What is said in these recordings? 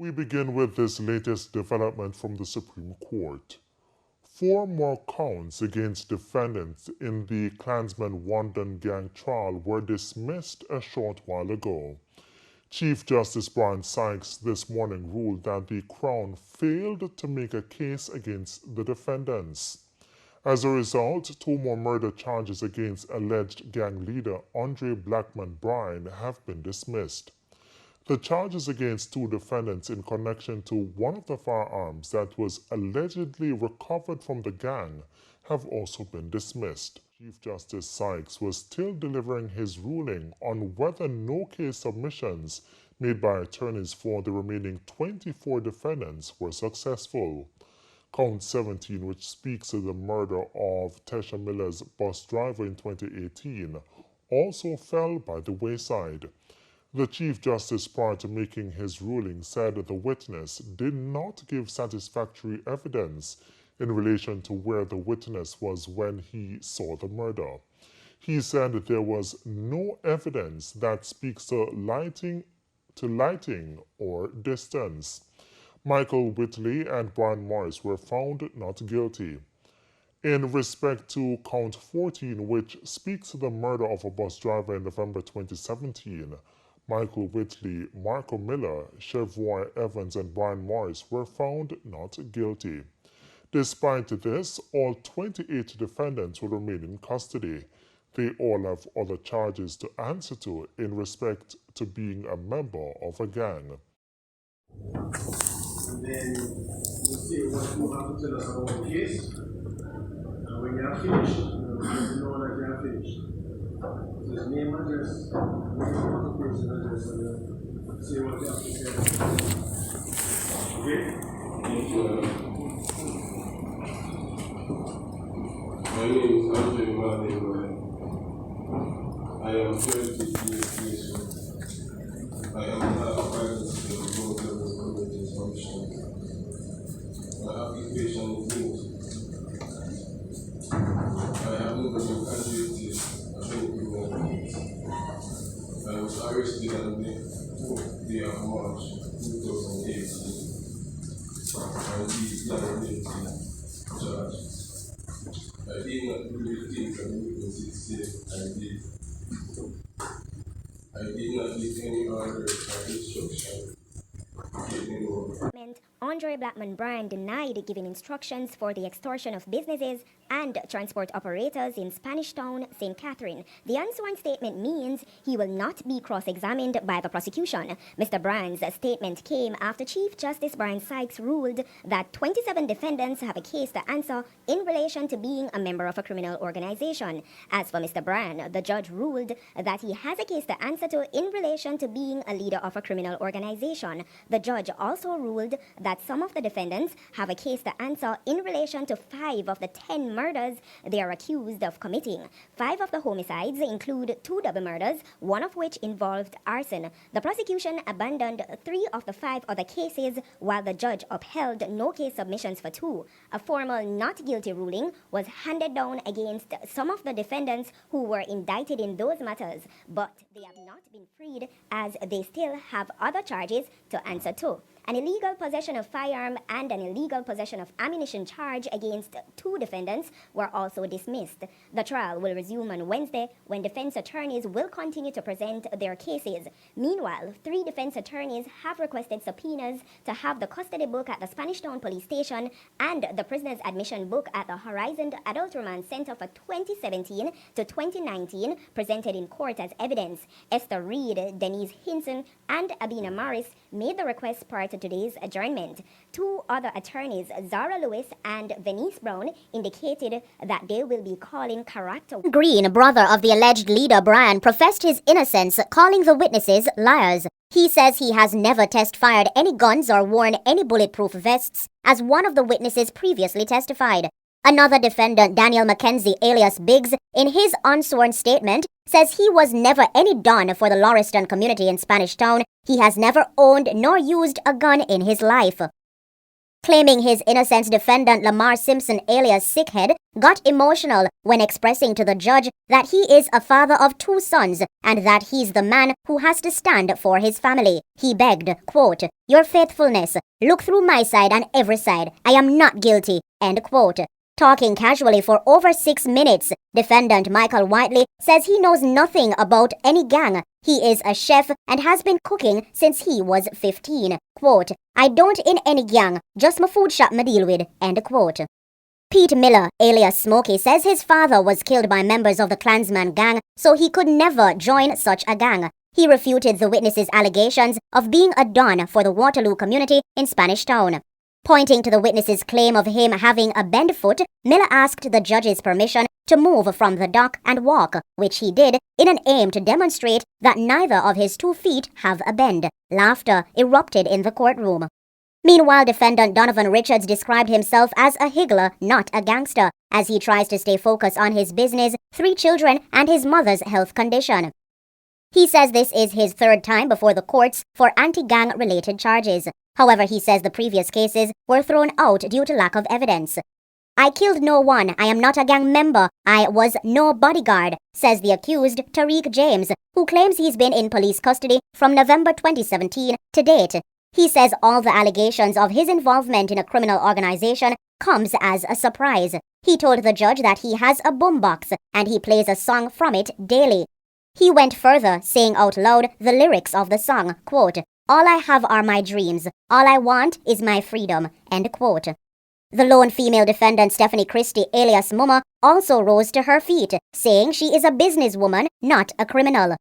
We begin with this latest development from the Supreme Court. Four more counts against defendants in the Clansman London gang trial were dismissed a short while ago. Chief Justice Brian Sykes this morning ruled that the Crown failed to make a case against the defendants. As a result, two more murder charges against alleged gang leader Andre Blackman Bryan have been dismissed. The charges against two defendants in connection to one of the firearms that was allegedly recovered from the gang have also been dismissed. Chief Justice Sykes was still delivering his ruling on whether no case submissions made by attorneys for the remaining 24 defendants were successful. Count 17, which speaks of the murder of Tesha Miller's bus driver in 2018, also fell by the wayside. The Chief Justice, prior to making his ruling, said that the witness did not give satisfactory evidence in relation to where the witness was when he saw the murder. He said that there was no evidence that speaks to lighting or distance. Michael Whitley and Brian Morris were found not guilty. In respect to count 14, which speaks to the murder of a bus driver in November 2017, Michael Whitley, Marco Miller, Chevroy Evans, and Brian Morris were found not guilty. Despite this, all 28 defendants will remain in custody. They all have other charges to answer to in respect to being a member of a gang. And then we'll see what you have to tell us about the case. And when you are finished, you know that you are finished. His name, address, occupation address, and say what you have to say. Okay? Thank you. My name is Andre Mane. I am 30 years old. I am not a finance in both levels of community function. My occupation is music. I have never been convicted of any criminal offense. I was arrested on the 4th day of March 2018 and pleaded not guilty charges. I did not really think of making 16. I did not give any order or instruction. Andre Blackman Bryan denied giving instructions for the extortion of businesses and transport operators in Spanish Town, St. Catherine. The unsworn statement means he will not be cross-examined by the prosecution. Mr. Bryan's statement came after Chief Justice Brian Sykes ruled that 27 defendants have a case to answer in relation to being a member of a criminal organization. As for Mr. Bryan, the judge ruled that he has a case to answer to in relation to being a leader of a criminal organization. The judge also ruled that some of the defendants have a case to answer in relation to 5 of the 10 murders they are accused of committing. 5 of the homicides include 2 double murders, one of which involved arson. The prosecution abandoned 3 of the 5 other cases, while the judge upheld no case submissions for 2. A formal not guilty ruling was handed down against some of the defendants who were indicted in those matters, but they have not been freed as they still have other charges to answer to. An illegal possession of firearm and an illegal possession of ammunition charge against 2 defendants were also dismissed. The trial will resume on Wednesday when defense attorneys will continue to present their cases. Meanwhile, 3 defense attorneys have requested subpoenas to have the custody book at the Spanish Town Police Station and the prisoner's admission book at the Horizon Adult Remand Center for 2017 to 2019 presented in court as evidence. Esther Reed, Denise Hinson, and Abina Morris made the request prior to today's adjournment. 2 other attorneys, Zara Lewis and Venice Brown, indicated that they will be calling character. Green, brother of the alleged leader Bryan, professed his innocence, calling the witnesses liars. He says he has never test-fired any guns or worn any bulletproof vests, as one of the witnesses previously testified. Another defendant, Daniel Mackenzie alias Biggs, in his unsworn statement, says he was never any don for the Lauriston community in Spanish Town. He has never owned nor used a gun in his life. Claiming his innocence, defendant Lamar Simpson alias Sickhead got emotional when expressing to the judge that he is a father of 2 sons and that he's the man who has to stand for his family. He begged, quote, "Your faithfulness, look through my side and every side. I am not guilty," end quote. Talking casually for over 6 minutes, defendant Michael Whiteley says he knows nothing about any gang. He is a chef and has been cooking since he was 15. Quote, "I don't in any gang, just my food shop me deal with," end quote. Pete Miller, alias Smokey, says his father was killed by members of the Clansman gang, so he could never join such a gang. He refuted the witnesses' allegations of being a don for the Waterloo community in Spanish Town. Pointing to the witness's claim of him having a bend foot, Miller asked the judge's permission to move from the dock and walk, which he did in an aim to demonstrate that neither of his 2 feet have a bend. Laughter erupted in the courtroom. Meanwhile, defendant Donovan Richards described himself as a higgler, not a gangster, as he tries to stay focused on his business, 3 children, and his mother's health condition. He says this is his 3rd time before the courts for anti-gang related charges. However, he says the previous cases were thrown out due to lack of evidence. "I killed no one. I am not a gang member. I was no bodyguard," says the accused, Tariq James, who claims he's been in police custody from November 2017 to date. He says all the allegations of his involvement in a criminal organization comes as a surprise. He told the judge that he has a boombox and he plays a song from it daily. He went further, saying out loud the lyrics of the song, quote, "All I have are my dreams. All I want is my freedom," end quote. The lone female defendant, Stephanie Christie, alias Mumma, also rose to her feet, saying she is a businesswoman, not a criminal.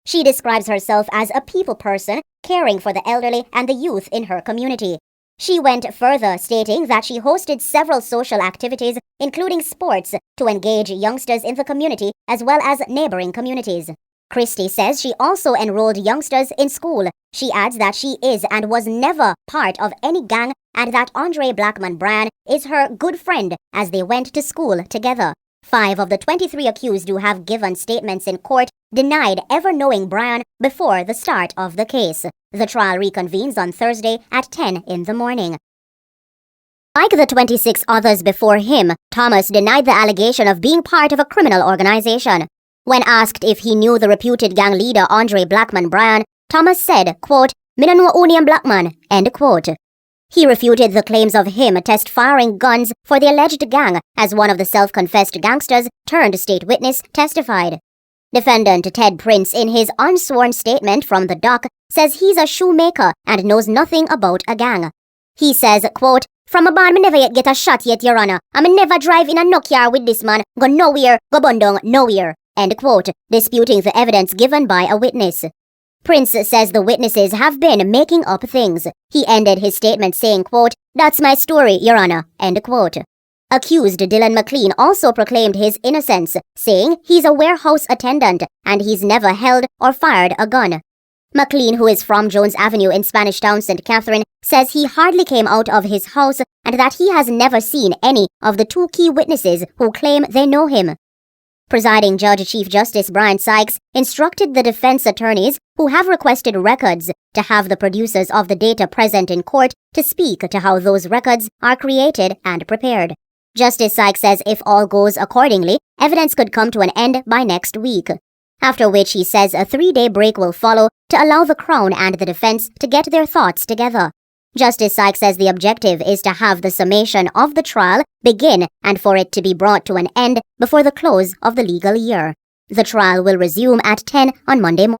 She describes herself as a people person, caring for the elderly and the youth in her community. She went further, stating that she hosted several social activities, including sports, to engage youngsters in the community as well as neighboring communities. Christie says she also enrolled youngsters in school. She adds that she is and was never part of any gang and that Andre Blackman Bryan is her good friend as they went to school together. 5 of the 23 accused who have given statements in court denied ever knowing Bryan before the start of the case. The trial reconvenes on Thursday at 10 in the morning. Like the 26 others before him, Thomas denied the allegation of being part of a criminal organization. When asked if he knew the reputed gang leader Andre Blackman Bryan, Thomas said, quote, "Me no know only Blackman," end quote. He refuted the claims of him test-firing guns for the alleged gang, as one of the self-confessed gangsters turned state witness testified. Defendant Ted Prince, in his unsworn statement from the dock, says he's a shoemaker and knows nothing about a gang. He says, quote, "From a barn me never yet get a shot yet, Your Honor. I me never drive in a no car with this man. Go nowhere, go bundong nowhere," end quote, disputing the evidence given by a witness. Prince says the witnesses have been making up things. He ended his statement saying, quote, "That's my story, Your Honor," end quote. Accused Dylan McLean also proclaimed his innocence, saying he's a warehouse attendant and he's never held or fired a gun. McLean, who is from Jones Avenue in Spanish Town, St. Catherine, says he hardly came out of his house and that he has never seen any of the 2 key witnesses who claim they know him. Presiding Judge Chief Justice Brian Sykes instructed the defense attorneys who have requested records to have the producers of the data present in court to speak to how those records are created and prepared. Justice Sykes says if all goes accordingly, evidence could come to an end by next week. After which he says a 3-day break will follow to allow the Crown and the defense to get their thoughts together. Justice Sykes says the objective is to have the summation of the trial begin and for it to be brought to an end before the close of the legal year. The trial will resume at 10 on Monday morning.